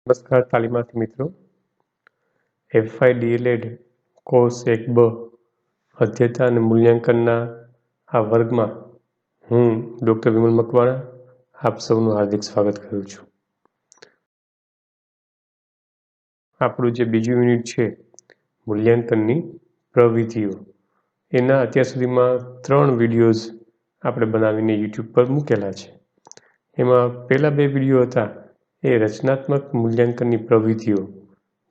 નમસ્કાર તાલીમાર્થી મિત્રો. FI DElEd course 1બ અધ્યયતા અને મૂલ્યાંકનના આ વર્ગમાં હું ડૉક્ટર વિમલ મકવાણા આપ સૌનું હાર્દિક સ્વાગત કરું છું. આપણું જે બીજું યુનિટ છે મૂલ્યાંકનની પ્રવિધિઓ, એના અત્યાર સુધીમાં 3 વિડીયોઝ આપણે બનાવીને યુટ્યુબ પર મૂકેલા છે. એમાં પહેલા 2 વિડીયો હતા એ રચનાત્મક મૂલ્યાંકનની પ્રવિધિઓ,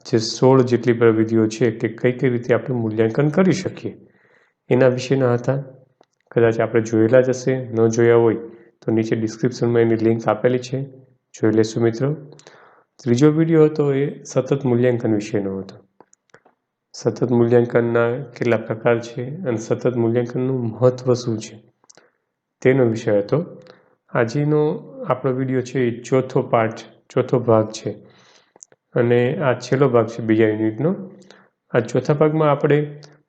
જે 16 જેટલી પ્રવિધિઓ છે કે કઈ રીતે આપણે મૂલ્યાંકન કરી શકીએ એના વિશેના હતા. કદાચ આપણે જોયેલા જ હશે, ન જોયા હોય તો નીચે ડિસ્ક્રિપ્શનમાં એની લિંક આપેલી છે, જોઈ લેશું મિત્રો. ત્રીજો વિડીયો હતો એ સતત મૂલ્યાંકન વિશેનો હતો. સતત મૂલ્યાંકનના કેટલા પ્રકાર છે અને સતત મૂલ્યાંકનનું મહત્ત્વ શું છે તેનો વિષય હતો. આજનો આપણો વિડીયો છે એ ચોથો ભાગ છે અને આ છેલ્લો ભાગ છે બીજા યુનિટનો. આ ચોથા ભાગમાં આપણે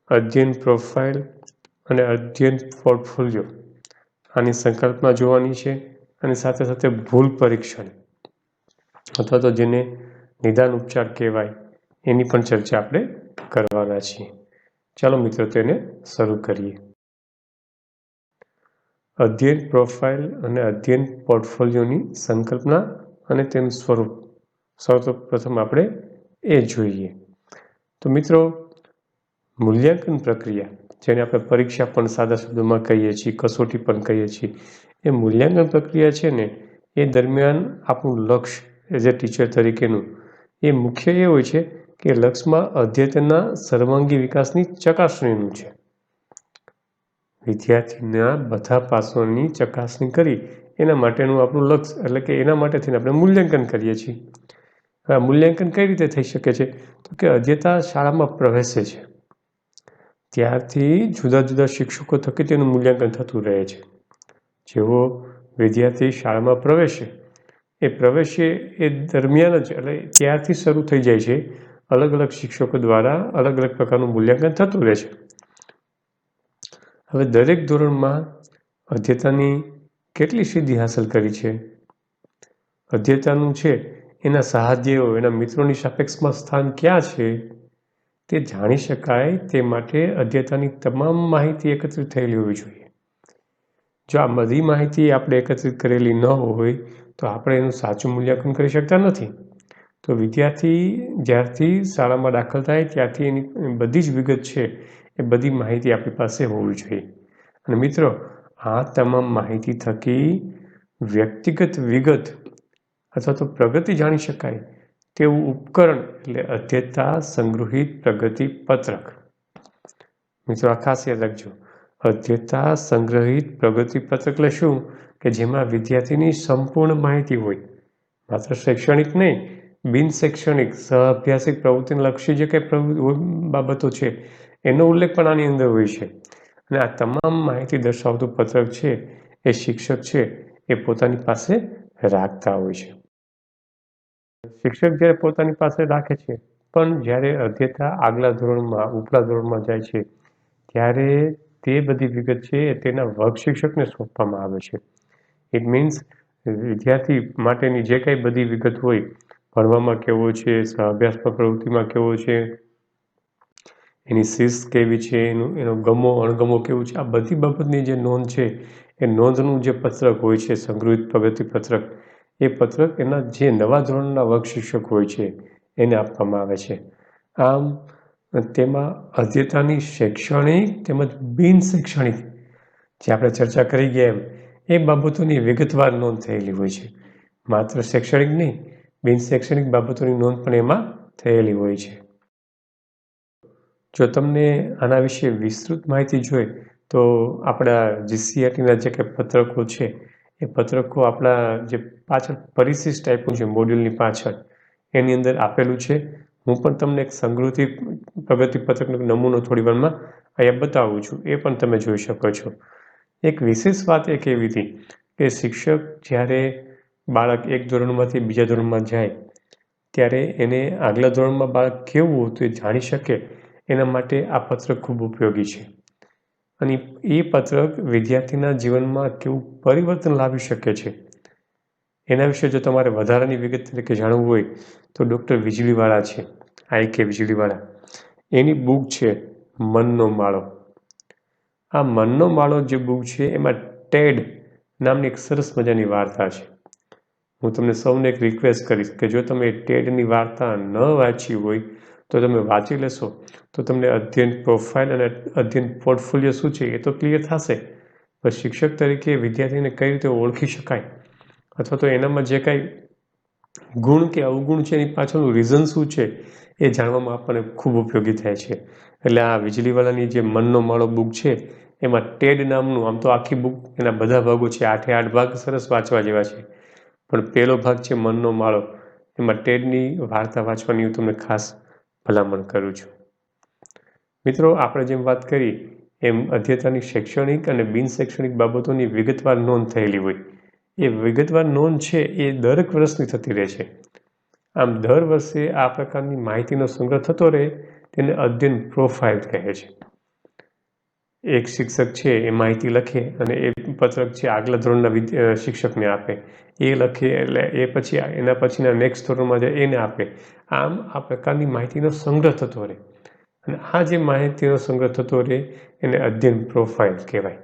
અધ્યયન પ્રોફાઇલ અને અધ્યયન પોર્ટફોલિયો આની સંકલ્પના જોવાની છે અને સાથે સાથે ભૂલ પરીક્ષણ અથવા તો જેને નિદાન ઉપચાર કહેવાય એની પણ ચર્ચા આપણે કરવાના છીએ. ચાલો મિત્રો તેને શરૂ કરીએ. અધ્યયન પ્રોફાઇલ અને અધ્યયન પોર્ટફોલિયોની સંકલ્પના અને તેનું સ્વરૂપ સૌપ્રથમ આપણે એ જોઈએ. તો મિત્રો, મૂલ્યાંકન પ્રક્રિયા, જેને આપણે પરીક્ષા પણ સાદા શબ્દોમાં કહીએ છીએ, કસોટી પણ કહીએ છીએ, એ મૂલ્યાંકન પ્રક્રિયા છે ને એ દરમિયાન આપણું લક્ષ્ય એઝ એ ટીચર તરીકેનું એ મુખ્ય એ હોય છે કે લક્ષ્યમાં અધ્યયનના સર્વાંગી વિકાસની ચકાસણીનું છે. વિદ્યાર્થીના બધા પાસોની ચકાસણી કરી એના માટેનું આપણું લક્ષ્ય, એટલે કે એના માટે થઈને આપણે મૂલ્યાંકન કરીએ છીએ. આ મૂલ્યાંકન કઈ રીતે થઈ શકે છે? તો કે અધ્યયતા શાળામાં પ્રવેશે છે ત્યારથી જુદા જુદા શિક્ષકો થકી તેનું મૂલ્યાંકન થતું રહે છે. જેવો વિદ્યાર્થી શાળામાં પ્રવેશે એ દરમિયાન જ, એટલે ત્યારથી શરૂ થઈ જાય છે. અલગ અલગ શિક્ષકો દ્વારા અલગ અલગ પ્રકારનું મૂલ્યાંકન થતું રહે છે. હવે દરેક ધોરણમાં અધ્યયતાની કેટલી સિદ્ધિ હાંસલ કરી છે, અધ્યયતાનું છે એના સહાધ્યાયીઓ, એના મિત્રોની સાપેક્ષમાં સ્થાન ક્યાં છે તે જાણી શકાય તે માટે અધ્યયતાની તમામ માહિતી એકત્રિત થયેલી હોવી જોઈએ. જો આ બધી માહિતી આપણે એકત્રિત કરેલી ન હોય તો આપણે એનું સાચું મૂલ્યાંકન કરી શકતા નથી. તો વિદ્યાર્થી જ્યારથી શાળામાં દાખલ થાય ત્યારથી એની બધી જ વિગત છે એ બધી માહિતી આપણી પાસે હોવી જોઈએ. અને મિત્રો, આ તમામ માહિતી થકી વ્યક્તિગત વિગત અથવા તો પ્રગતિ જાણી શકાય તેવું ઉપકરણ એટલે અધ્યયતા સંગૃહિત પ્રગતિ પત્રક. મિત્રો, આ ખાસ યાદ રાખજો, અધ્યયતા સંગ્રહિત પ્રગતિ પત્રક એટલે શું કે જેમાં વિદ્યાર્થીની સંપૂર્ણ માહિતી હોય, માત્ર શૈક્ષણિક નહીં, બિન શૈક્ષણિક સહઅભ્યાસિક પ્રવૃત્તિને લક્ષી જે કંઈ બાબતો છે એનો ઉલ્લેખ પણ આની અંદર હોય છે. અને આ તમામ માહિતી દર્શાવતું પત્રક છે એ શિક્ષક છે એ પોતાની પાસે રાખતા હોય છે. શિક્ષક જ્યારે પોતાની પાસે રાખે છે, પણ જ્યારે અધ્યયતા આગલા ધોરણમાં, ઉપલા ધોરણમાં જાય છે ત્યારે તે બધી વિગત છે તેના વર્ગ શિક્ષકને સોંપવામાં આવે છે. ઇટ મીન્સ વિદ્યાર્થી માટેની જે કંઈ બધી વિગત હોય, ભણવામાં કેવો છે, અભ્યાસમાં પ્રવૃત્તિમાં કેવો છે, એની શિસ્ત કેવી છે, એનો ગમો અણગમો કેવું છે, આ બધી બાબતની જે નોંધ છે એ નોંધનું જે પત્રક હોય છે, સંગૃહિત પ્રગતિ પત્રક, એ પત્રક એના જે નવા ધોરણના વર્ગ શિક્ષક હોય છે એને આપવામાં આવે છે. આમ તેમાં અધ્યયતાની શૈક્ષણિક તેમજ બિન શૈક્ષણિક, જે આપણે ચર્ચા કરી ગયા એ બાબતોની વિગતવાર નોંધ થયેલી હોય છે. માત્ર શૈક્ષણિક નહીં, બિન શૈક્ષણિક બાબતોની નોંધ પણ એમાં થયેલી હોય છે. જો તમને આના વિશે વિસ્તૃત માહિતી જોઈએ તો આપણા જીસીઆરટીના જે કંઈ પત્રકો છે એ પત્રકો આપણા જે પાછળ પરિશિષ્ટ આપ્યું છે મોડ્યુલની પાછળ, એની અંદર આપેલું છે. હું પણ તમને એક સંગૃહિત પ્રગતિ પત્રકનો નમૂનો થોડી વારમાં અહીંયા બતાવું છું, એ પણ તમે જોઈ શકો છો. એક વિશેષ વાત એક એવી હતી કે શિક્ષક જ્યારે બાળક એક ધોરણમાંથી બીજા ધોરણમાં જાય ત્યારે એને આગલા ધોરણમાં બાળક કેવું હતું એ જાણી શકે એના માટે આ પત્રક ખૂબ ઉપયોગી છે. અને એ પત્રક વિદ્યાર્થીના જીવનમાં કેવું પરિવર્તન લાવી શકે છે એના વિશે જો તમારે વધારાની વિગત તરીકે જાણવું હોય તો ડૉક્ટર વીજળીવાળા છે, IK વીજળીવાળા, એની બુક છે મનનો માળો. આ મનનો માળો જે બુક છે એમાં ટેડ નામની એક સરસ મજાની વાર્તા છે. હું તમને સૌને એક રિક્વેસ્ટ કરીશ કે જો તમે ટેડની વાર્તા ન વાંચી હોય તો તમે વાંચી લેશો તો તમને અધ્યયન પ્રોફાઇલ અને અધ્યયન પોર્ટફોલિયો શું છે એ તો ક્લિયર થશે, પણ શિક્ષક તરીકે વિદ્યાર્થીને કઈ રીતે ઓળખી શકાય અથવા તો એનામાં જે કાંઈ ગુણ કે અવગુણ છે એની પાછળનું રીઝન શું છે એ જાણવામાં આપણને ખૂબ ઉપયોગી થાય છે. એટલે આ વીજળીવાળાની જે મનનો માળો બુક છે એમાં ટેડ નામનું, આમ તો આખી બુક એના બધા ભાગો છે, 8 ભાગ સરસ વાંચવા જેવા છે, પણ પહેલો ભાગ છે મનનો માળો, એમાં ટેડની વાર્તા વાંચવાની હું તમને ખાસ ભલામણ કરું છું. મિત્રો, આપણે જેમ વાત કરી એમ અધ્યયતાની શૈક્ષણિક અને બિન શૈક્ષણિક બાબતોની વિગતવાર નોંધ થયેલી હોય. એ વિગતવાર નોંધ છે એ દરેક વર્ષની થતી રહે છે. આમ દર વર્ષે આ પ્રકારની માહિતીનો સંગ્રહ થતો રહે તેને અધ્યયન પ્રોફાઇલ કહે છે. એક શિક્ષક છે એ માહિતી લખે અને એ પત્રક છે આગલા ધોરણના શિક્ષકને આપે, એ લખે એટલે એ પછી એના પછીના નેક્સ્ટ ધોરણમાં જાય એને આપે. આમ આ પ્રકારની માહિતીનો સંગ્રહ થતો રહે અને આ જે માહિતીનો સંગ્રહ થતો રહે એને અધ્યયન પ્રોફાઇલ કહેવાય.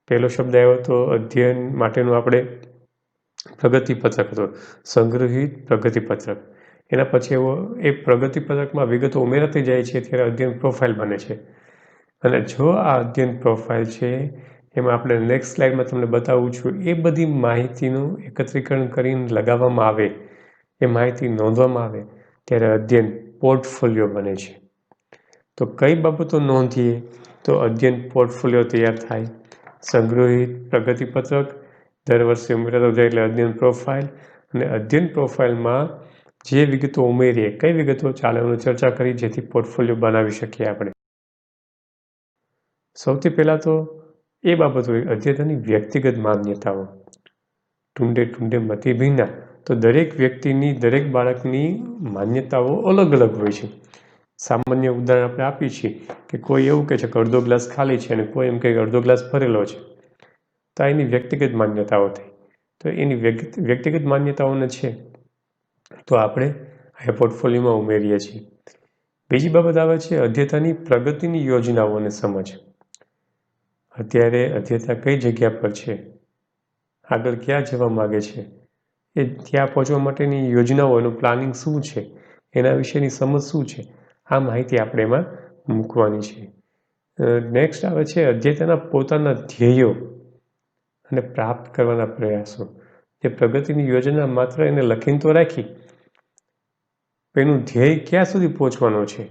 પહેલો શબ્દ આવ્યો તો અધ્યયન માટેનું આપણે પ્રગતિપત્રક હતો, સંગ્રહિત પ્રગતિપત્રક. એના પછી એ પ્રગતિપત્રકમાં વિગતો ઉમેરાતી જાય છે ત્યારે અધ્યયન પ્રોફાઇલ બને છે. અને જો આ અધ્યયન પ્રોફાઇલ છે એમાં આપણે નેક્સ્ટ સ્લાઇડમાં તમને બતાવું છું, એ બધી માહિતીનું એકત્રીકરણ કરીને લગાવવામાં આવે, એ માહિતી નોંધવામાં આવે ત્યારે અધ્યયન પોર્ટફોલિયો બને છે. તો કઈ બાબતો નોંધીએ તો અધ્યયન પોર્ટફોલિયો તૈયાર થાય, સંગ્રહિત પ્રગતિપત્રક, દર વર્ષે ઉમેરાતો જાય એટલે અધ્યયન પ્રોફાઇલ, અને અધ્યયન પ્રોફાઇલમાં જે વિગતો ઉમેરીએ, કઈ વિગતો ચાલે એની ચર્ચા કરી જેથી પોર્ટફોલિયો બનાવી શકીએ આપણે. સૌથી પહેલાં તો એ બાબત હોય અધ્યયતાની વ્યક્તિગત માન્યતાઓ. ટુંડે ટુંડે મતિ ભીના, તો દરેક વ્યક્તિની, દરેક બાળકની માન્યતાઓ અલગ અલગ હોય છે. સામાન્ય ઉદાહરણ આપણે આપીએ છીએ કે કોઈ એવું કહે છે કે અડધો ગ્લાસ ખાલી છે અને કોઈ એમ કહે કે અડધો ગ્લાસ ભરેલો છે, તો એની વ્યક્તિગત માન્યતાઓ થઈ. તો એની વ્યક્તિગત માન્યતાઓને છે તો આપણે આ પોર્ટફોલિયોમાં ઉમેરીએ છીએ. બીજી બાબત આવે છે અધ્યયતાની પ્રગતિની યોજનાઓને સમજ. અત્યારે અધ્યયતા કઈ જગ્યા પર છે, આગળ ક્યાં જવા માગે છે, એ ત્યાં પહોંચવા માટેની યોજનાઓ, એનું પ્લાનિંગ શું છે, એના વિશેની સમજ શું છે, આ માહિતી આપણે એમાં મૂકવાની છે. નેક્સ્ટ આવે છે અધ્યયતાના પોતાના ધ્યેયો અને પ્રાપ્ત કરવાના પ્રયાસો. જે પ્રગતિની યોજના માત્ર એને લખીને તો રાખી, એનું ધ્યેય ક્યાં સુધી પહોંચવાનો છે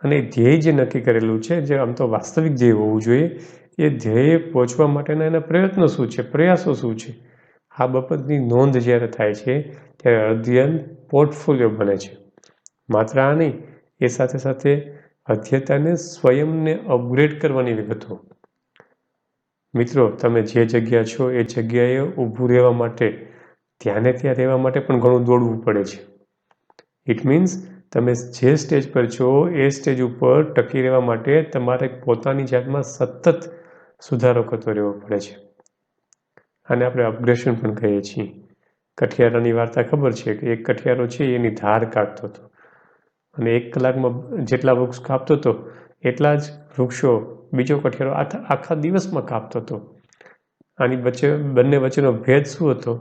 અને ધ્યેય જે નક્કી કરેલું છે, જે આમ તો વાસ્તવિક ધ્યેય હોવું જોઈએ, એ ધ્યેય પહોંચવા માટેના એના પ્રયત્નો શું છે, પ્રયાસો શું છે, આ બાબતની નોંધ જ્યારે થાય છે ત્યારે અધ્યયન પોર્ટફોલિયો બને છે. માત્ર આ નહીં, એ સાથે સાથે અધ્યયતાને સ્વયંને અપગ્રેડ કરવાની વિગતો. મિત્રો, તમે જે જગ્યા છો એ જગ્યાએ ઊભું રહેવા માટે, ત્યાં રહેવા માટે પણ ઘણું દોડવું પડે છે. ઇટ મીન્સ તમે જે સ્ટેજ પર છો એ સ્ટેજ ઉપર ટકી રહેવા માટે તમારે પોતાની જાતમાં સતત સુધારો કરતો રહેવો પડે છે. આને આપણે અપગ્રેડેશન પણ કહીએ છીએ. કઠિયારાની વાર્તા ખબર છે કે એક કઠિયારો છે એની ધાર કાઢતો હતો અને 1 કલાકમાં જેટલા વૃક્ષ કાપતો હતો એટલા જ વૃક્ષો બીજો કઠિયારો આખા દિવસમાં કાપતો હતો. આની બંને વચ્ચેનો ભેદ શું હતો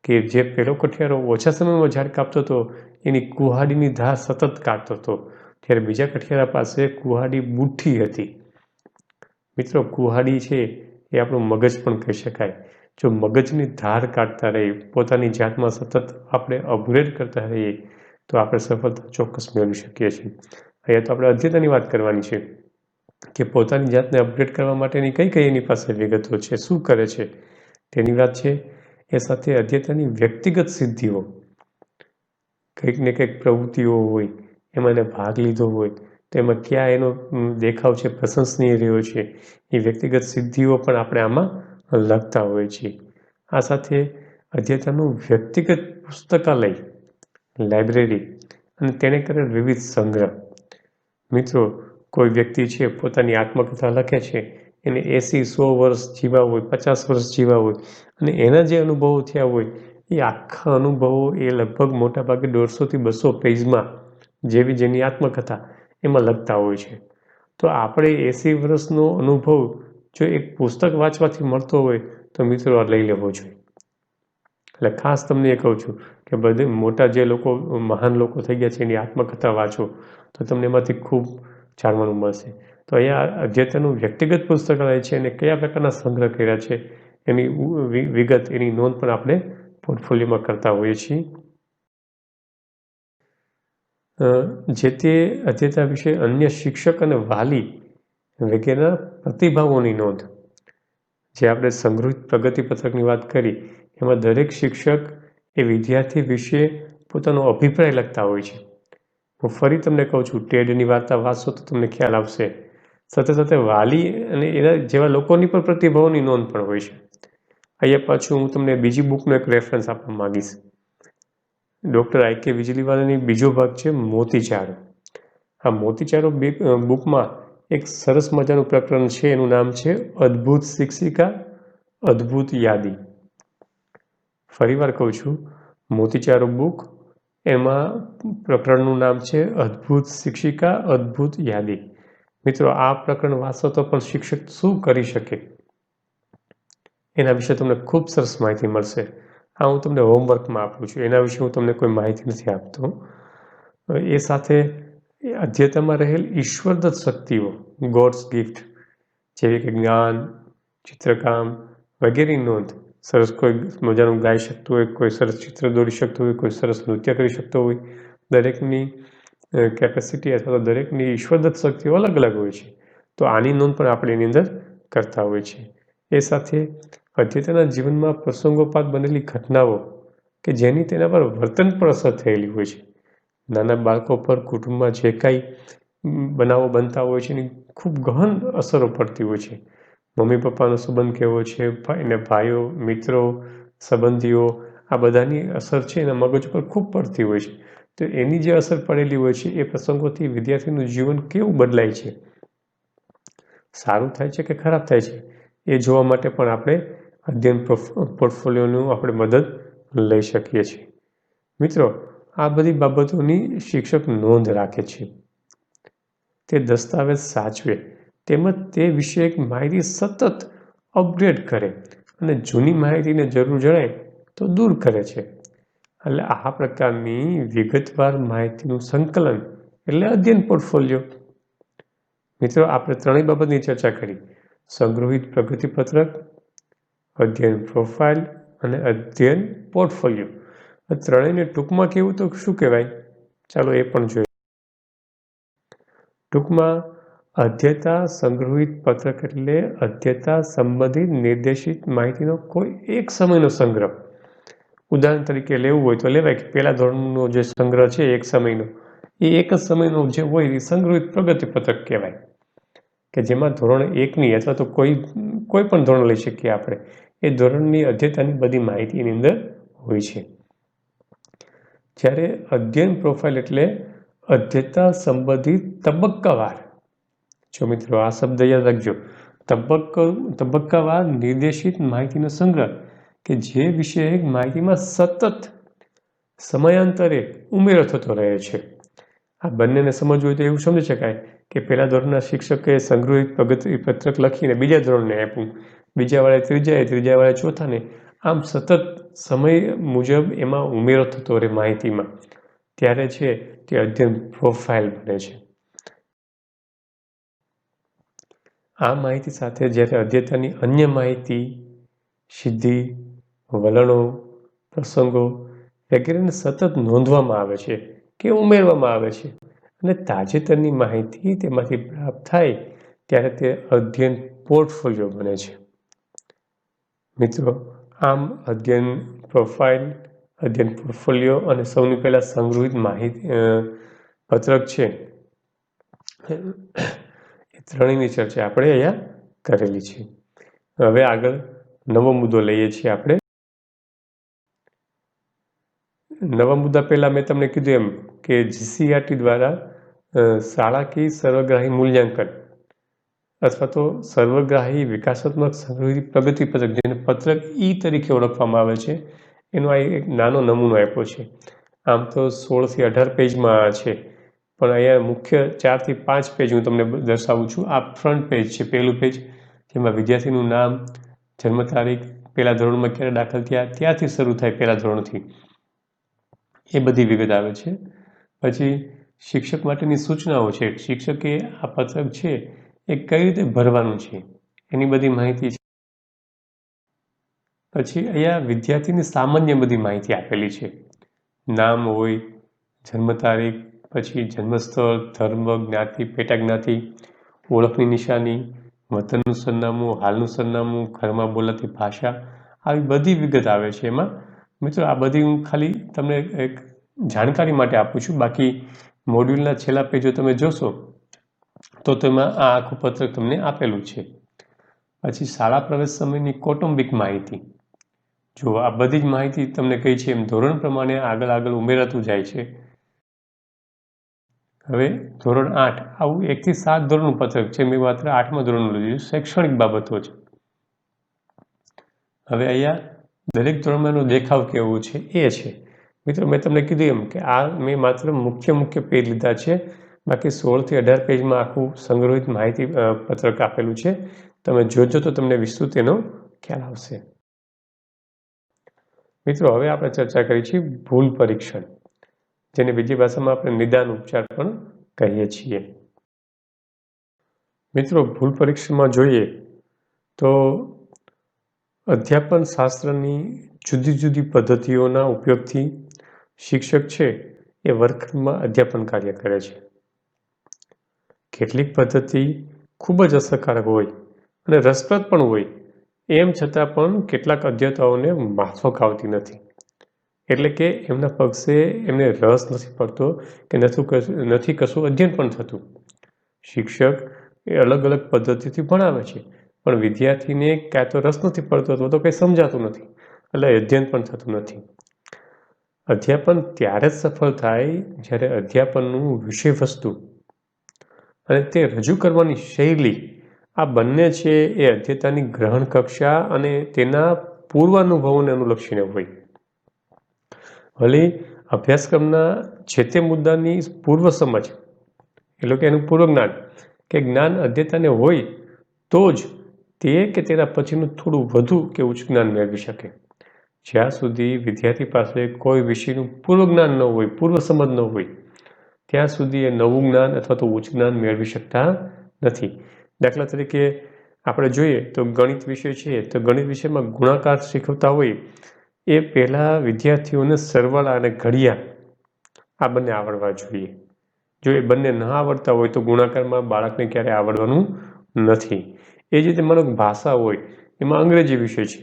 કે જે પહેલો કઠિયારો ઓછા સમયમાં ઝાડ કાપતો હતો એની કુહાડીની ધાર સતત કાઢતો હતો, ત્યારે બીજા કઠિયારા પાસે કુહાડી બુઠ્ઠી હતી. મિત્રો, કુહાડી છે એ આપણું મગજ પણ કહી શકાય. જો મગજની ધાર કાઢતા રહીએ, પોતાની જાતમાં સતત આપણે અપગ્રેડ કરતા રહીએ તો આપણે સફળતા ચોક્કસ મેળવી શકીએ છીએ. અહીંયા તો આપણે અધ્યયતાની વાત કરવાની છે કે પોતાની જાતને અપગ્રેડ કરવા માટેની કઈ એની પાસે વિગતો છે, શું કરે છે તેની વાત છે. એ સાથે અધ્યયતાની વ્યક્તિગત સિદ્ધિઓ, કંઈક ને કંઈક પ્રવૃત્તિઓ હોય એમાં એને ભાગ લીધો હોય તો એમાં ક્યાં એનો દેખાવ છે પ્રશંસનીય રહ્યો છે, એ વ્યક્તિગત સિદ્ધિઓ પણ આપણે આમાં લખતા હોઈએ છીએ. આ સાથે અધ્યયતાનું વ્યક્તિગત પુસ્તકાલય, લાઇબ્રેરી અને તેને કરેલ વિવિધ સંગ્રહ. મિત્રો, કોઈ વ્યક્તિ છે પોતાની આત્મકથા લખે છે, એને 80-100 વર્ષ જીવા હોય, 50 વર્ષ જીવા હોય અને એના જે અનુભવો થયા હોય એ આખા અનુભવો એ લગભગ મોટાભાગે 150થી 200 પેજમાં જેની આત્મકથા એમાં લખતા હોય છે. તો આપણે 80 વર્ષનો અનુભવ જો એક પુસ્તક વાંચવાથી મળતો હોય તો મિત્રો આ લઈ લેવો જોઈએ. એટલે ખાસ તમને એ કહું છું કે બધે મોટા જે લોકો મહાન લોકો થઈ ગયા છે એની આત્મકથા વાંચો તો તમને એમાંથી ખૂબ જાણવાનું મળશે. તો અહીંયા અદ્યતનનું વ્યક્તિગત પુસ્તકાલય છે અને કયા પ્રકારના સંગ્રહ કર્યા છે એની વિગત એની નોંધ પણ આપણે પોર્ટફોલિયોમાં કરતા હોઈએ છીએ. જે તે અધ્યયતા વિશે અન્ય શિક્ષક અને વાલી વગેરેના પ્રતિભાવોની નોંધ. જે આપણે સંગ્રહિત પ્રગતિપત્રકની વાત કરી એમાં દરેક શિક્ષક એ વિદ્યાર્થી વિશે પોતાનો અભિપ્રાય લખતા હોય છે. હું ફરી તમને કહું છું, ટેડની વાર્તા વાંચશો તો તમને ખ્યાલ આવશે. સાથે સાથે વાલી અને એના જેવા લોકોની પણ પ્રતિભાવોની નોંધ પણ હોય છે. અહીંયા પાછું હું તમને બીજી બુકનો એક રેફરન્સ આપવા માંગીશ. ડૉક્ટર આઈ.કે. વીજળીવાલાની બીજો ભાગ છે મોતીચારો. આ મોતીચારો બુકમાં એક સરસ મજાનું પ્રકરણ છે, એનું નામ છે અદ્ભુત શિક્ષિકા અદ્ભુત યાદી. ફરીવાર કહું છું, મોતીચારો બુક, એમાં પ્રકરણનું નામ છે અદ્ભુત શિક્ષિકા અદ્ભુત યાદી. મિત્રો, આ પ્રકરણ વાંચો તો પણ શિક્ષક શું કરી શકે એના વિશે તમને ખૂબ સરસ માહિતી મળશે. આ હું તમને હોમવર્કમાં આપું છું, એના વિશે હું તમને કોઈ માહિતી નથી આપતો. એ સાથે અધ્યયતામાં રહેલ ઈશ્વરદત્ત શક્તિઓ, ગોડ્સ ગિફ્ટ, જેવી કે જ્ઞાન, ચિત્રકામ વગેરેની નોંધ. સરસ કોઈ મજાનું ગાઈ શકતું હોય, કોઈ સરસ ચિત્ર દોરી શકતું હોય, કોઈ સરસ નૃત્ય કરી શકતો હોય. દરેકની કેપેસિટી અથવા તો દરેકની ઈશ્વરદત્ત શક્તિઓ અલગ અલગ હોય છે. તો આની નોંધ પણ આપણે એની અંદર કરતા હોય છે. એ સાથે અધ્યયતાના જીવનમાં પ્રસંગોપાત બનેલી ઘટનાઓ કે જેની તેના પર વર્તન પર અસર થયેલી હોય છે. નાના બાળકો પર કુટુંબમાં જે કાંઈ બનાવો બનતા હોય છે એની ખૂબ ગહન અસરો પડતી હોય છે. મમ્મી પપ્પાનો સંબંધ કેવો છે, એને ભાઈઓ, મિત્રો, સંબંધીઓ, આ બધાની અસર છે એના મગજ પર ખૂબ પડતી હોય છે. તો એની જે અસર પડેલી હોય છે એ પ્રસંગોથી વિદ્યાર્થીનું જીવન કેવું બદલાય છે, સારું થાય છે કે ખરાબ થાય છે, એ જોવા માટે પણ આપણે અધ્યયન પોર્ટફોલિયોનું આપણે મદદ લઈ શકીએ છીએ. મિત્રો, આ બધી બાબતોની શિક્ષક નોંધ રાખે છે. તે દસ્તાવેજ સાચવે તેમજ તે વિશે એક માહિતી સતત અપગ્રેડ કરે અને જૂની માહિતીને જરૂર જણાય તો દૂર કરે છે. એટલે આ પ્રકારની વિગતવાર માહિતીનું સંકલન એટલે અધ્યયન પોર્ટફોલિયો. મિત્રો, આપણે ત્રણેય બાબતની ચર્ચા કરી: સંગ્રહિત પ્રગતિપત્રક, અધ્યયન પ્રોફાઇલ અને અધ્યયન પોર્ટફોલિયો. ત્રણેયને ટૂંકમાં કહેવું તો શું કહેવાય? ચાલો એ પણ જોઈએ. ટૂંકમાં અધ્યયતા સંગ્રહિત પત્રક એટલે અધ્યયતા સંબંધિત નિર્દેશિત માહિતીનો કોઈ એક સમયનો સંગ્રહ. ઉદાહરણ તરીકે લેવું હોય તો લેવાય કે પહેલા ધોરણનો જે સંગ્રહ છે એક સમયનો, એ એક જ સમયનો જે હોય એ સંગ્રહિત પ્રગતિપત્રક કહેવાય. કે જેમાં ધોરણ 1ની અથવા તો કોઈ પણ ધોરણ લઈ શકીએ આપણે, એ ધોરણની અધ્યયતાની બધી માહિતી એની અંદર હોય છે. જ્યારે અધ્યયન પ્રોફાઇલ એટલે અધ્યયતા સંબંધિત તબક્કાવાર. જો મિત્રો, આ શબ્દ યાદ રાખજો, તબક્કાવાર નિર્દેશિત માહિતીનો સંગ્રહ કે જે વિષયક માહિતીમાં સતત સમયાંતરે ઉમેરો થતો રહે છે. આ બંનેને સમજવું હોય તો એવું સમજી શકાય કે પહેલા ધોરણના શિક્ષકે સંગ્રહિત પ્રગતિપત્રક લખીને બીજા ધોરણને આપ્યું, બીજા વાળે ત્રીજા વાળે ચોથાને, આમ સતત સમય મુજબ એમાં ઉમેરો થતો રહે માહિતીમાં, ત્યારે છે તે અધ્યયન પ્રોફાઇલ બને છે. આ માહિતી સાથે જ્યારે અધ્યયતાની અન્ય માહિતી, સિદ્ધિ, વલણો, પ્રસંગો વગેરેને સતત નોંધવામાં આવે છે કે ઉમેરવામાં આવે છે અને તાજેતરની માહિતી તેમાંથી પ્રાપ્ત થાય ત્યારે તે અધ્યયન પોર્ટફોલિયો બને છે. મિત્રો, આમ અધ્યયન પ્રોફાઇલ, અધ્યયન પોર્ટફોલિયો અને સૌની પહેલાં સંગ્રહિત માહિતી પત્રક છે, એ ત્રણેયની ચર્ચા આપણે અહીંયા કરેલી છે. હવે આગળ નવો મુદ્દો લઈએ છીએ આપણે. નવા મુદ્દા પહેલાં મેં તમને કીધું એમ કે જીસીઆરટી દ્વારા શાળાકીય સર્વગ્રાહી મૂલ્યાંકન અથવા તો સર્વગ્રાહી વિકાસાત્મક સંગ્રહિત પ્રગતિપત્રક, જેને પત્રક ઈ તરીકે ઓળખવામાં આવે છે, એનો આ એક નાનો નમૂનો આપ્યો છે. આમ તો 16 થી 18 પેજમાં છે, પણ અહીંયા મુખ્ય 4 થી 5 પેજ હું તમને દર્શાવું છું. આ ફ્રન્ટ પેજ છે, પહેલું પેજ, જેમાં વિદ્યાર્થીનું નામ, જન્મ તારીખ, પહેલા ધોરણમાં ક્યારે દાખલ થયા, ત્યાંથી શરૂ થાય પહેલા ધોરણથી, એ બધી વિગત આવે છે. પછી શિક્ષક માટેની સૂચનાઓ છે, શિક્ષકે આ પત્રક છે એ કઈ રીતે ભરવાનું છે એની બધી માહિતી છે. પછી અહીંયા વિદ્યાર્થીની સામાન્ય બધી માહિતી આપેલી છે. નામ હોય, જન્મ તારીખ, પછી જન્મસ્થળ, ધર્મ, જ્ઞાતિ, પેટા જ્ઞાતિ, ઓળખની નિશાની, વતનનું સરનામું, હાલનું સરનામું, ઘરમાં બોલાતી ભાષા, આવી બધી વિગત આવે છે એમાં. મિત્રો, આ બધી હું ખાલી તમને એક જાણકારી માટે આપું છું. બાકી મોડ્યુલના છેલ્લા પેજો તમે જોશો તો તેમાં આ આખું પત્રક તમને આપેલું છે. પછી શાળા પ્રવેશ સમયની કૌટુંબિક માહિતી. જો આ બધી જ માહિતી તમને કઈ છે એમ ધોરણ પ્રમાણે આગળ ઉમેરાતું જાય છે. હવે ધોરણ 8, આવું 1 થી 7 ધોરણનું પત્રક છે. મેં માત્ર 8મા ધોરણનું લીધું, શૈક્ષણિક બાબતો છે. હવે અહીંયા દરેક ધોરણમાંનો દેખાવ કેવો છે એ છે. મિત્રો, મેં તમને કીધું એમ કે આ મેં માત્ર મુખ્ય પેજ લીધા છે. બાકી 16 થી 18 પેજમાં આખું સંગ્રહિત માહિતી પત્રક આપેલું છે. તમે જોજો તો તમને વિસ્તૃત એનો ખ્યાલ આવશે. મિત્રો, હવે આપણે ચર્ચા કરી છે ભૂલ પરીક્ષણ, જેને બીજી ભાષામાં આપણે નિદાન ઉપચાર પણ કહીએ છીએ. મિત્રો, ભૂલ પરીક્ષણમાં જોઈએ તો અધ્યાપન શાસ્ત્રની જુદી જુદી પદ્ધતિઓના ઉપયોગથી શિક્ષક છે એ વર્ગખંડમાં અધ્યાપન કાર્ય કરે છે. કેટલીક પદ્ધતિ ખૂબ જ અસરકારક હોય અને રસપ્રદ પણ હોય, એમ છતાં પણ કેટલાક અધ્યતાઓને માફક આવતી નથી. એટલે કે એમના પક્ષે એમને રસ નથી પડતો કે નથી કશું અધ્યયન પણ થતું. શિક્ષક એ અલગ અલગ પદ્ધતિથી ભણાવે છે, પણ વિદ્યાર્થીને ક્યાં તો રસ નથી પડતો અથવા તો કંઈ સમજાતું નથી, એટલે અધ્યયન પણ થતું નથી. અધ્યાપન ત્યારે જ સફળ થાય જ્યારે અધ્યાપનનું વિષય વસ્તુ અને તે રજૂ કરવાની શૈલી, આ બંને છે એ અધ્યતાની ગ્રહણ કક્ષા અને તેના પૂર્વાનુભવોને અનુલક્ષીને હોય. વળી અભ્યાસક્રમના જે તે મુદ્દાની પૂર્વ સમજ, એટલે કે એનું પૂર્વ જ્ઞાન કે જ્ઞાન અધ્યતાને હોય તો જ તે કે તેના પછીનું થોડું વધુ કે ઉચ્ચ જ્ઞાન મેળવી શકે. જ્યાં સુધી વિદ્યાર્થી પાસે કોઈ વિષયનું પૂર્વ જ્ઞાન ન હોય, પૂર્વ સમજ ન હોય, ત્યાં સુધી એ નવું જ્ઞાન અથવા તો ઉચ્ચ જ્ઞાન મેળવી શકતા નથી. દાખલા તરીકે આપણે જોઈએ તો ગણિત વિષય છે, તો ગણિત વિષયમાં ગુણાકાર શીખવતા હોય એ પહેલાં વિદ્યાર્થીઓને સરવાળા અને ઘડિયા આ બંને આવડવા જોઈએ. જો એ બંને ન આવડતા હોય તો ગુણાકારમાં બાળકને ક્યારેય આવડવાનું નથી. એ જ રીતે માનો ભાષા હોય, એમાં અંગ્રેજી વિષય છે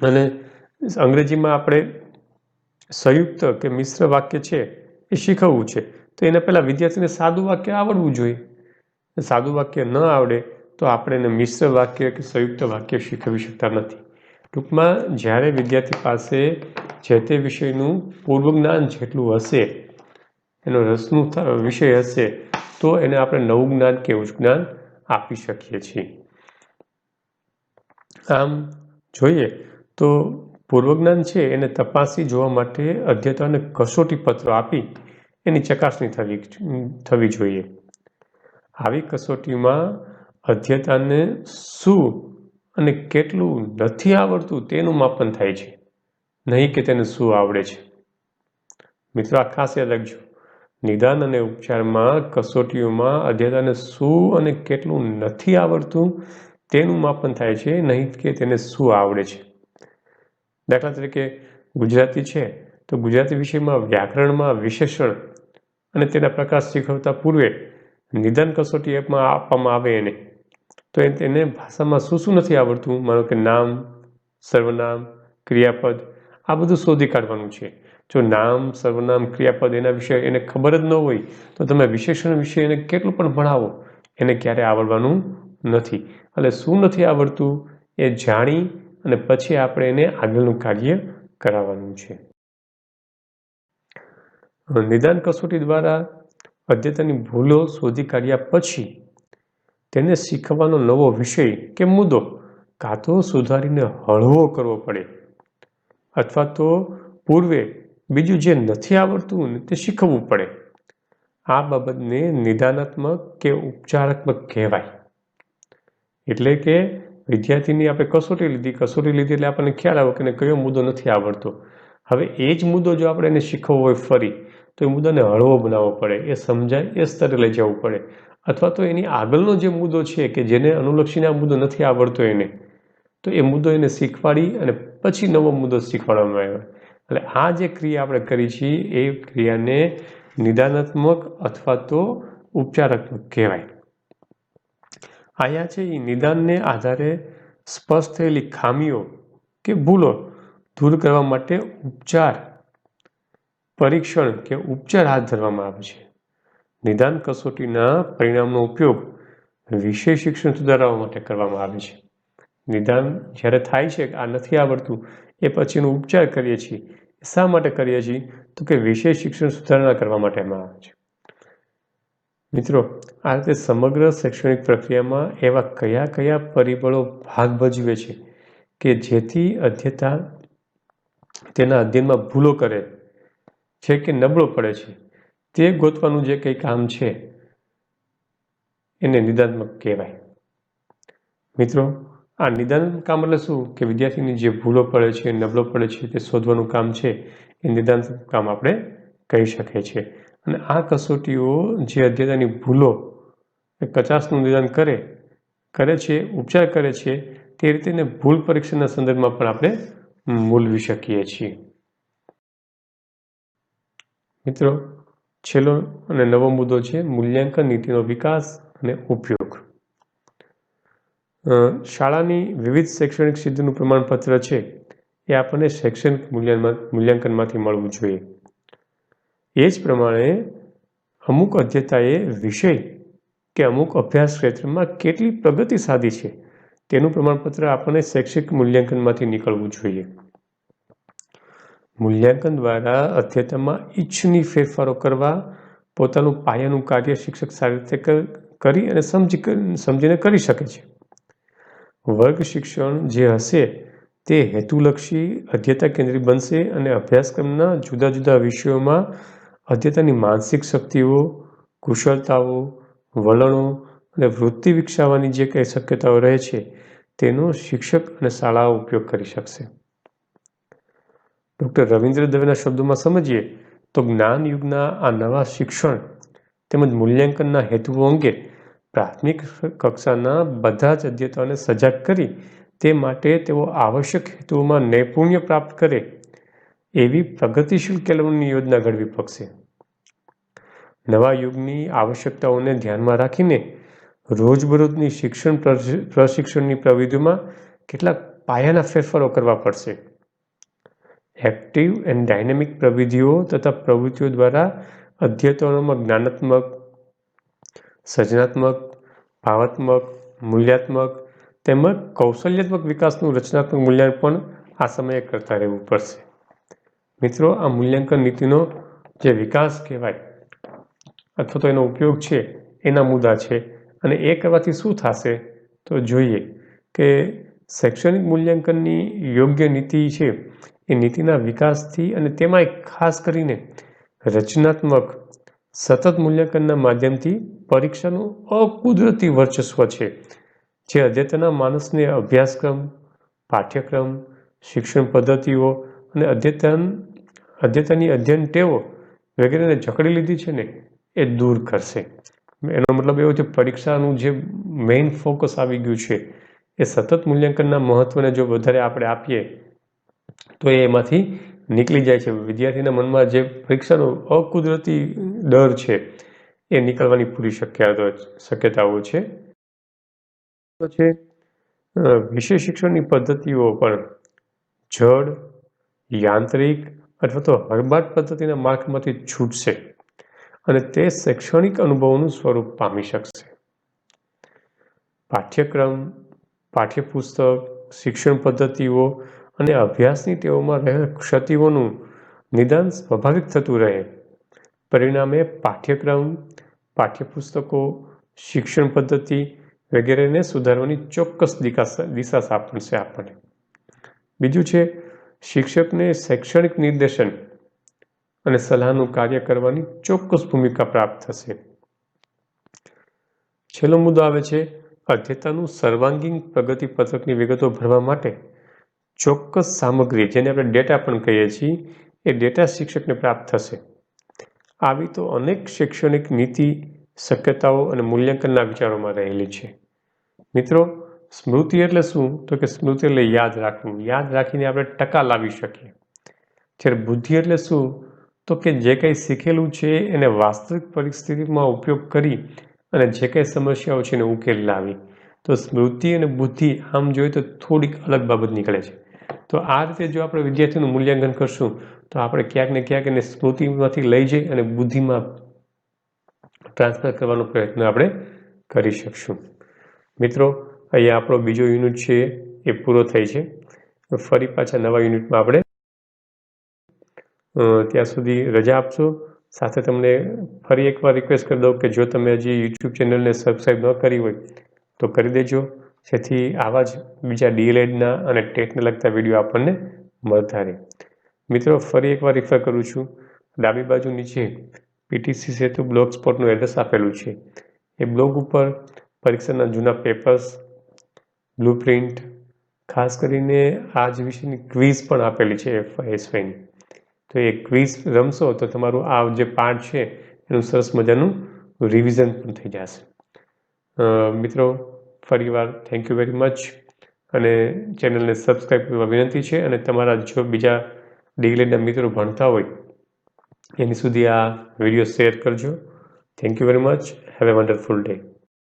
અને અંગ્રેજીમાં આપણે સંયુક્ત કે મિશ્ર વાક્ય છે એ શીખવવું છે, તો એને પહેલાં વિદ્યાર્થીને સાદું વાક્ય આવડવું જોઈએ. સાદું વાક્ય ન આવડે તો આપણે એને મિશ્ર વાક્ય કે સંયુક્ત વાક્ય શીખવી શકતા નથી. ટૂંકમાં જ્યારે વિદ્યાર્થી પાસે જે તે વિષયનું પૂર્વ જ્ઞાન જેટલું હશે, એનો રસનું વિષય હશે, તો એને આપણે નવું જ્ઞાન કે ઉચ્ચ જ્ઞાન આપી શકીએ છીએ. આમ જોઈએ તો પૂર્વ જ્ઞાન છે એને તપાસી જોવા માટે અધ્યતાને કસોટી પત્રો આપી એની ચકાસણી થવી જોઈએ. આવી કસોટીમાં અધ્યતાને શું અને કેટલું નથી આવડતું તેનું માપન થાય છે, નહીં કે તેને શું આવડે છે. મિત્રો, આ ખાસ યાદ રાખજો, નિદાન અને ઉપચારમાં કસોટીઓમાં અધ્યતાને શું અને કેટલું નથી આવડતું તેનું માપન થાય છે, નહીં કે તેને શું આવડે છે. દાખલા તરીકે ગુજરાતી છે તો ગુજરાતી વિષયમાં વ્યાકરણમાં વિશેષણ અને તેના પ્રકાર શીખવતા પૂર્વે નિદાન કસોટી એપમાં આપવામાં આવે એને, તો એને ભાષામાં શું નથી આવડતું, માનો કે નામ, સર્વનામ, ક્રિયાપદ, આ બધું શોધી કાઢવાનું છે. જો નામ, સર્વનામ, ક્રિયાપદ એના વિશે એને ખબર જ ન હોય તો તમે વિશેષણ વિશે એને કેટલું પણ ભણાવો, એને ક્યારે આવડવાનું નથી. એટલે શું નથી આવડતું એ જાણી અને પછી આપણે એને આગળનું કાર્ય કરાવવાનું છે. નિદાન કસોટી દ્વારા અધ્યતાની ભૂલો શોધી કાઢ્યા પછી તેને શીખવાનો નવો વિષય કે મુદ્દો કાં તો સુધારીને હળવો કરવો પડે અથવા તો પૂર્વે બીજું જે નથી આવડતું ને તે શીખવવું પડે. આ બાબતને નિદાનાત્મક કે ઉપચારાત્મક કહેવાય. એટલે કે વિદ્યાર્થીની આપણે કસોટી લીધી એટલે આપણને ખ્યાલ આવે કે કયો મુદ્દો નથી આવડતો. હવે એ જ મુદ્દો જો આપણે એને શીખવવો હોય ફરી, તો એ મુદ્દાને હળવો બનાવવો પડે, એ સમજાય એ સ્તરે લઈ જવું પડે. અથવા તો એની આગળનો જે મુદ્દો છે કે જેને અનુલક્ષીને આ મુદ્દો નથી આવડતો એને, તો એ મુદ્દો એને શીખવાડી અને પછી નવો મુદ્દો શીખવાડવામાં આવે. એટલે આ જે ક્રિયા આપણે કરી છીએ એ ક્રિયાને નિદાનાત્મક અથવા તો ઉપચારાત્મક કહેવાય. આયા છે એ નિદાનને આધારે સ્પષ્ટ થયેલી ખામીઓ કે ભૂલો દૂર કરવા માટે ઉપચાર, પરીક્ષણ કે ઉપચાર હાથ ધરવામાં આવે છે. નિદાન કસોટીના પરિણામનો ઉપયોગ વિષય શિક્ષણ સુધારવા માટે કરવામાં આવે છે. નિદાન જ્યારે થાય છે કે આ નથી આવડતું, એ પછીનો ઉપચાર કરીએ છીએ. શા માટે કરીએ છીએ? તો કે વિષય શિક્ષણ સુધારણા કરવા માટે આવે છે. મિત્રો, આ રીતે સમગ્ર શૈક્ષણિક પ્રક્રિયામાં એવા કયા કયા પરિબળો ભાગ ભજવે છે કે જેથી અધ્યતા તેના અધ્યયનમાં ભૂલો કરે છે કે નબળો પડે છે, તે ગોતવાનું જે કંઈ કામ છે એને નિદાનાત્મક કહેવાય. મિત્રો, આ નિદાન કામ એટલે શું કે વિદ્યાર્થીની જે ભૂલો પડે છે, નબળો પડે છે તે શોધવાનું કામ છે એ નિદાનાત્મક કામ આપણે કહી શકીએ છીએ. અને આ કસોટીઓ જે અધ્યયનની ભૂલો કચાશનું નિદાન કરે છે, ઉપચાર કરે છે, તે રીતે ભૂલ પરીક્ષણના સંદર્ભમાં પણ આપણે મૂલવી શકીએ છીએ. મિત્રો, છેલ્લો અને નવો મુદ્દો છે મૂલ્યાંકન નીતિનો વિકાસ અને ઉપયોગ. શાળાની વિવિધ શૈક્ષણિક સિદ્ધિનું પ્રમાણપત્ર છે એ આપણને શૈક્ષણિક મૂલ્યાંકનમાંથી મળવું જોઈએ. એ જ પ્રમાણે અમુક અધ્યતાએ વિષય કે અમુક અભ્યાસ ક્ષેત્રમાં કેટલી પ્રગતિ સાધી છે તેનું પ્રમાણપત્ર આપણને શૈક્ષિક મૂલ્યાંકનમાંથી નીકળવું જોઈએ. મૂલ્યાંકન દ્વારા અધ્યતામાં ઇચ્છનીય ફેરફારો કરવા પોતાનું પાયાનું કાર્ય શિક્ષક સારી રીતે કરી અને સમજીને કરી શકે છે. વર્ગ શિક્ષણ જે હશે તે હેતુલક્ષી અધ્યતા કેન્દ્રિત બનશે અને અભ્યાસક્રમના જુદા જુદા વિષયોમાં અધ્યતાની માનસિક શક્તિઓ, કુશળતાઓ, વલણો અને વૃત્તિ વિકસાવવાની જે કંઈ શક્યતાઓ રહે છે તેનો શિક્ષક અને શાળાઓ ઉપયોગ કરી શકશે. ડૉક્ટર રવિન્દ્ર દવેના શબ્દોમાં સમજીએ તો જ્ઞાન યુગના આ નવા શિક્ષણ તેમજ મૂલ્યાંકનના હેતુઓ અંગે પ્રાથમિક કક્ષાના બધા જ અધ્યતાઓને સજાગ કરી તે માટે તેઓ આવશ્યક હેતુઓમાં નૈપુણ્ય પ્રાપ્ત કરે એવી પ્રગતિશીલ કેળવણીની યોજના ઘડવી પડશે. નવા યુગની આવશ્યકતાઓને ધ્યાનમાં રાખીને રોજબરોજની શિક્ષણ પ્રશિક્ષણની પ્રવિધિઓમાં કેટલાક પાયાના ફેરફારો કરવા પડશે. એક્ટિવ એન્ડ ડાયનેમિક પ્રવિધિઓ તથા પ્રવૃત્તિઓ દ્વારા અધ્યયનોમાં જ્ઞાનાત્મક, સર્જનાત્મક, ભાવાત્મક, મૂલ્યાત્મક તેમજ કૌશલ્યાત્મક વિકાસનું રચનાત્મક મૂલ્યાંકન આ સમયે કરતા રહેવું પડશે. મિત્રો, આ મૂલ્યાંકન નીતિનો જે વિકાસ કહેવાય અથવા તો એનો ઉપયોગ છે એના મુદ્દા છે. અને એ કરવાથી શું થશે તો જોઈએ કે શૈક્ષણિક મૂલ્યાંકનની યોગ્ય નીતિ છે એ નીતિના વિકાસથી અને તેમાં ખાસ કરીને રચનાત્મક સતત મૂલ્યાંકનના માધ્યમથી પરીક્ષાનું અકુદરતી વર્ચસ્વ છે જે અદ્યતનના માણસને અભ્યાસક્રમ, પાઠ્યક્રમ, શિક્ષણ પદ્ધતિઓ અને અદ્યતનની અધ્યયન ટેવો વગેરેને જકડી લીધી છે ને એ દૂર કરશે. એનો મતલબ એવો છે પરીક્ષાનું જે મેઇન ફોકસ આવી ગયું છે એ સતત મૂલ્યાંકનના મહત્વને જો વધારે આપણે આપીએ તો એમાંથી નીકળી જાય છે. વિદ્યાર્થીના મનમાં જે પરીક્ષાનો અકુદરતી ડર છે એ નીકળવાની પૂરી શક્યતાઓ છે. તો છે વિષય શિક્ષણની પદ્ધતિઓ પણ જડ, યાંત્રિક અથવા તો હરબાટ પદ્ધતિના માર્ગમાંથી છૂટશે અને તે શૈક્ષણિક અનુભવોનું સ્વરૂપ પામી શકશે. પાઠ્યક્રમ, પાઠ્યપુસ્તક, શિક્ષણ પદ્ધતિઓ અને અભ્યાસની ટેવોમાં રહેલ ક્ષતિઓનું નિદાન સ્વાભાવિક થતું રહે. પરિણામે પાઠ્યક્રમ, પાઠ્યપુસ્તકો, શિક્ષણ પદ્ધતિ વગેરેને સુધારવાની ચોક્કસ દિશા આપશે આપણને. બીજું છે શિક્ષકને શૈક્ષણિક નિર્દેશન અને સલાહનું કાર્ય કરવાની ચોક્કસ ભૂમિકા પ્રાપ્ત થશે. છેલ્લો મુદ્દો આવે છે અધ્યતાનું સર્વાંગીણ પ્રગતિ પત્રકની વિગતો ભરવા માટે ચોક્કસ સામગ્રી, જેને આપણે ડેટા પણ કહીએ છીએ, એ ડેટા શિક્ષકને પ્રાપ્ત થશે. આવી તો અનેક શૈક્ષણિક નીતિ, શક્યતાઓ અને મૂલ્યાંકનના વિચારોમાં રહેલી છે. મિત્રો, સ્મૃતિ એટલે શું? તો કે સ્મૃતિ એટલે યાદ રાખવું, યાદ રાખીને આપણે ટકા લાવી શકીએ. જ્યારે બુદ્ધિ એટલે શું? તો કે જે કંઈ શીખેલું છે એને વાસ્તવિક પરિસ્થિતિમાં ઉપયોગ કરી અને જે કંઈ સમસ્યાઓ છે એને ઉકેલ લાવી. તો સ્મૃતિ અને બુદ્ધિ આમ જોઈએ તો થોડીક અલગ બાબત નીકળે છે. તો આ રીતે જો આપણે વિદ્યાર્થીનું મૂલ્યાંકન કરશું તો આપણે ક્યાંક ને ક્યાંક એને સ્મૃતિમાંથી લઈ જઈ અને બુદ્ધિમાં ટ્રાન્સફર કરવાનો પ્રયત્ન આપણે કરી શકશું. મિત્રો, અહીંયા આપણો બીજો યુનિટ છે એ પૂરો થાય છે. ફરી પાછા નવા યુનિટમાં આપણે ત્યાં સુધી રજા આપશો. સાથે તમને ફરી એકવાર રિક્વેસ્ટ કરી દઉં કે જો તમે હજી યુટ્યુબ ચેનલને સબસ્ક્રાઈબ ન કરી હોય તો કરી દેજો, જેથી આવા જ બીજા ડીએલએડના અને ટેટને લગતા વિડીયો આપણને મળતા રહે. મિત્રો, ફરી એકવાર રિફર કરું છું, ડાબી બાજુ નીચે પીટીસી સેતુ બ્લોગ સ્પોટનું એડ્રેસ આપેલું છે. એ બ્લોગ ઉપર પરીક્ષાના જૂના પેપર્સ, બ્લુ પ્રિન્ટ, ખાસ કરીને આ જ વિષયની ક્વિઝ પણ આપેલી છે એસવાયની. તો એ ક્વિઝ રમશો તો તમારું આ જે પાર્ટ છે એનું સરસ મજાનું રિવિઝન પણ થઈ જશે. મિત્રો, ફરીવાર થેન્ક યુ વેરી મચ, અને ચેનલને સબસ્ક્રાઈબ કરવા વિનંતી છે. અને તમારા જો બીજા ડીએલએડના મિત્રો ભણતા હોય એની સુધી આ વિડીયો શેર કરજો. Thank you very much. Have a wonderful day.